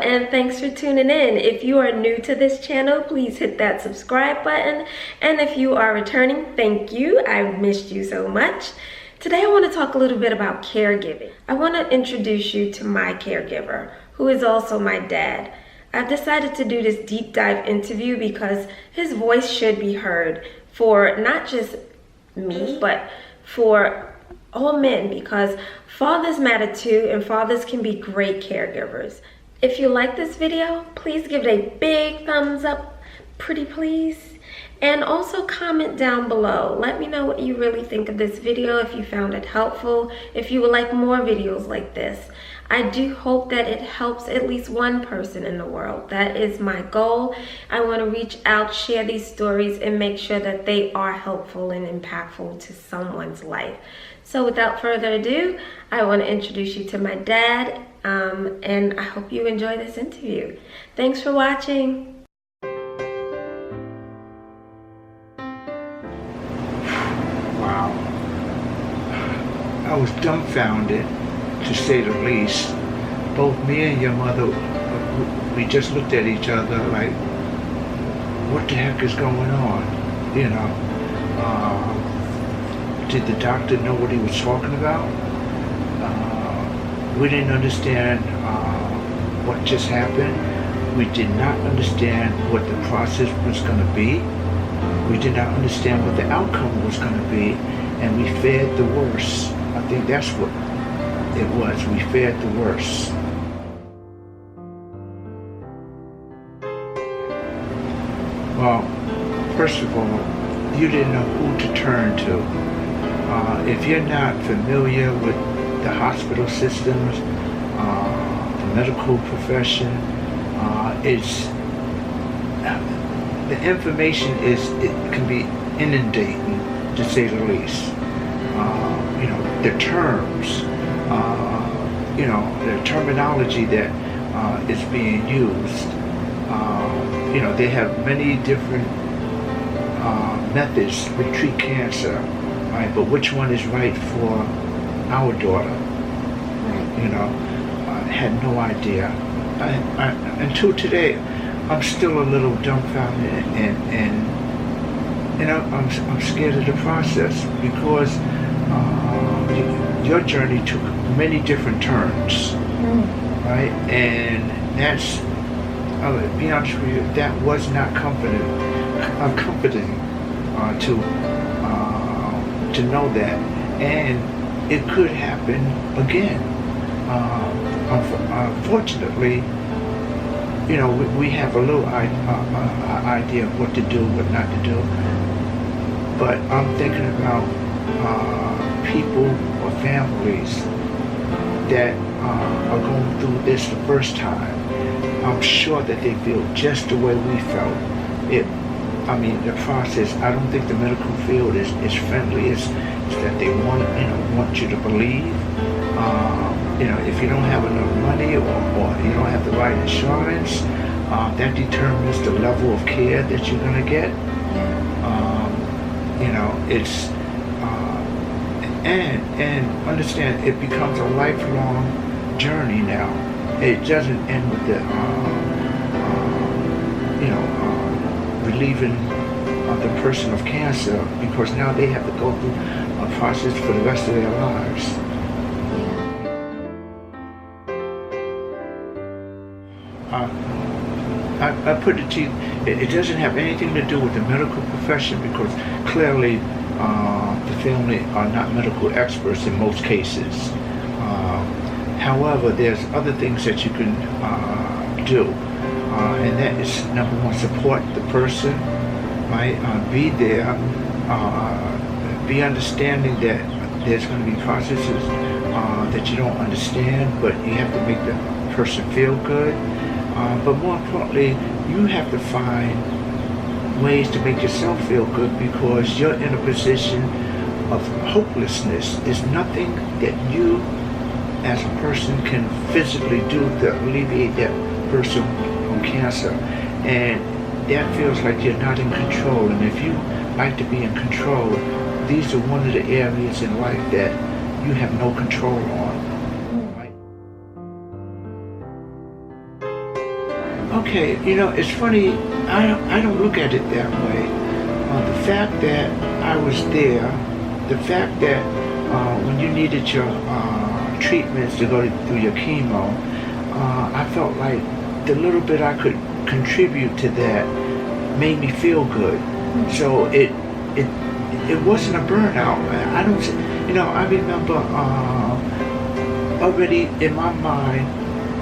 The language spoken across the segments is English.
and thanks for tuning in. If you are new to this channel, please hit that subscribe button. And if you are returning, thank you. I missed you so much. Today I want to talk a little bit about caregiving. I want to introduce you to my caregiver, who is also my dad. I've decided to do this deep dive interview because his voice should be heard for not just me, but for all men, because fathers matter too, and fathers can be great caregivers. If you like this video, please give it a big thumbs up, pretty please. And also comment down below. Let me know what you really think of this video, if you found it helpful, if you would like more videos like this. I do hope that it helps at least one person in the world. That is my goal. I want to reach out, share these stories, and make sure that they are helpful and impactful to someone's life. So without further ado, I want to introduce you to my dad, and I hope you enjoy this interview. Thanks for watching. Wow. I was dumbfounded, to say the least. Both me and your mother, we just looked at each other like, what the heck is going on? You know, did the doctor know what he was talking about? We didn't understand what just happened. We did not understand what the process was going to be. We did not understand what the outcome was going to be, and we feared the worst. I think that's what it was. We feared the worst. Well, first of all, you didn't know who to turn to. If you're not familiar with the hospital systems, the medical profession, the information it can be inundating, to say the least. You know, the terms, you know, the terminology that is being used. You know, they have many different methods to treat cancer, right? But which one is right for our daughter? Right. You know, I had no idea. Until today, I'm still a little dumbfounded, and I'm scared of the process, because your journey took many different turns, right? And that's, I'll be honest with you, that was not comforting to know that, and it could happen again. Unfortunately, you know, we have a little idea of what to do, what not to do. But I'm thinking about people or families that are going through this the first time. I'm sure that they feel just the way we felt. I mean, the process, I don't think the medical field is friendly. It's that they want you to believe. You know, if you don't have enough money or you don't have the right insurance, that determines the level of care that you're going to get. You know, it's, and understand, it becomes a lifelong journey now. It doesn't end with the, you know, relieving the person of cancer, because now they have to go through a process for the rest of their lives. I put it to you, it doesn't have anything to do with the medical profession, because clearly the family are not medical experts in most cases. However, there's other things that you can do, and that is, number one, support the person, right? Be there, be understanding that there's going to be processes that you don't understand, but you have to make the person feel good. But more importantly, you have to find ways to make yourself feel good, because you're in a position of hopelessness. There's nothing that you as a person can physically do to alleviate that person from cancer. And that feels like you're not in control. And if you like to be in control, these are one of the areas in life that you have no control on. Right? Okay, it's funny. I don't look at it that way. The fact that I was there, the fact that when you needed your treatments to go through your chemo, I felt like the little bit I could contribute to that made me feel good. So it wasn't a burnout. I don't, I remember already in my mind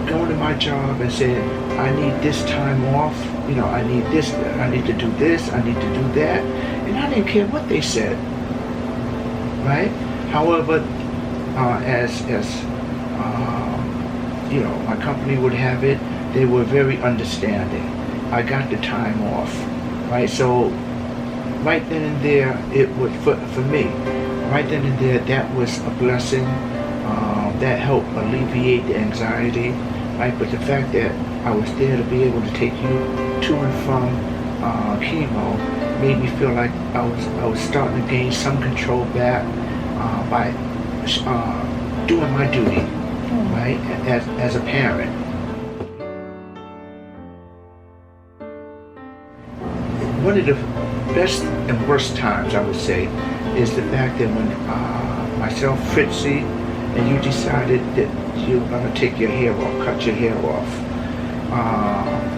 going to my job and saying, I need this time off, I need this, I need to do this, I need to do that, and I didn't care what they said, right? However, as my company would have it, they were very understanding. I got the time off, right? So right then and there, it was for me. Right then and there, that was a blessing. That helped alleviate the anxiety, right? But the fact that I was there to be able to take you to and from chemo made me feel like I was starting to gain some control back by doing my duty, right? As a parent. One of the best and worst times, I would say, is the fact that when myself, Fritzy, and you decided that you were going to take your hair off, cut your hair off.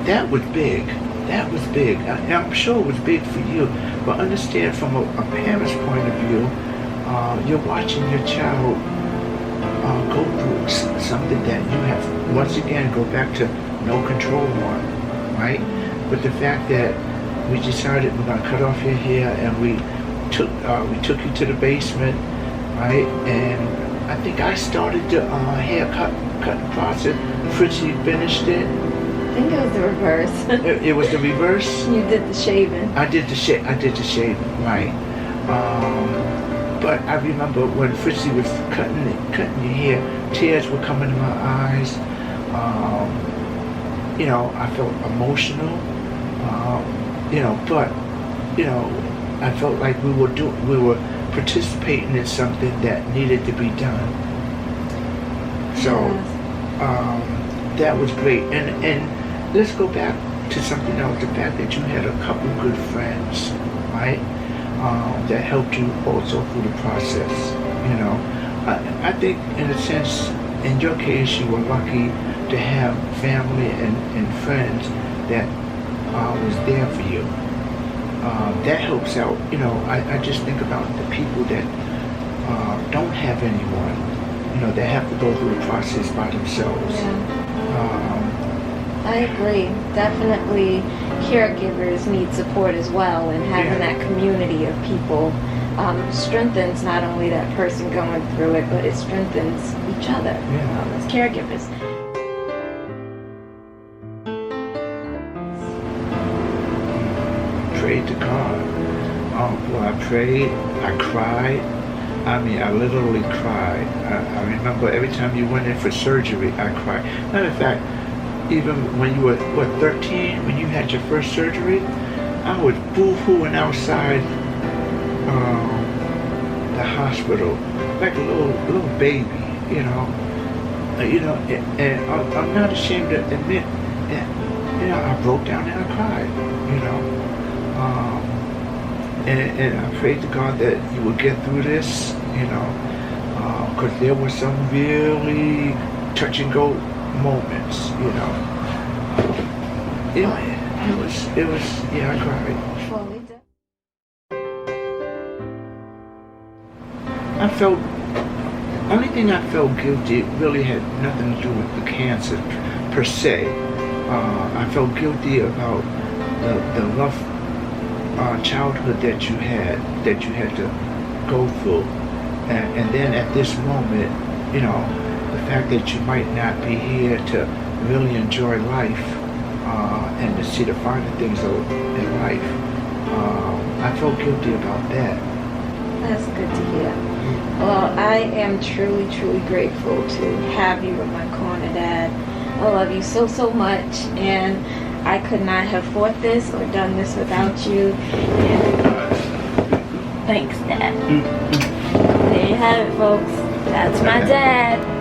That was big. That was big. I'm sure it was big for you, but understand from a parent's point of view, you're watching your child go through something that you have, once again, go back to no control on, right? But the fact that we decided we're going to cut off your hair, and we took you to the basement, right? And I think I started the cutting process. Fritzy finished it. I think it was the reverse. It was the reverse. You did the shaving. I did the shaving, right? But I remember when Fritzy was cutting your hair, tears were coming to my eyes. I felt emotional. But I felt like we were participating in something that needed to be done. So that was great. And let's go back to something else, the fact that you had a couple good friends, right? That helped you also through the process. I think in a sense, in your case, you were lucky to have family and friends that was there for you. That helps out. I just think about the people that don't have anyone, that have to go through the process by themselves. Yeah. I agree. Definitely caregivers need support as well, and having that community of people strengthens not only that person going through it, but it strengthens each other as caregivers. Prayed to God. I prayed, I cried. I mean, I literally cried. I remember every time you went in for surgery, I cried. Matter of fact, even when you were, 13, when you had your first surgery, I was boo-hooing outside the hospital like a little baby, and I'm not ashamed to admit that, I broke down and I cried, and I prayed to God that you would get through this, because there were some really touch and go moments, it was, I cried. I felt, only thing I felt guilty really had nothing to do with the cancer per se. I felt guilty about the rough childhood that you had to go through, and then at this moment, the fact that you might not be here to really enjoy life and to see the finer things in life. I felt guilty about that. That's good to hear. Well, I am truly, truly grateful to have you in my corner, Dad. I love you so, so much, and I could not have fought this or done this without you. And thanks, Dad. There you have it, folks. That's my dad.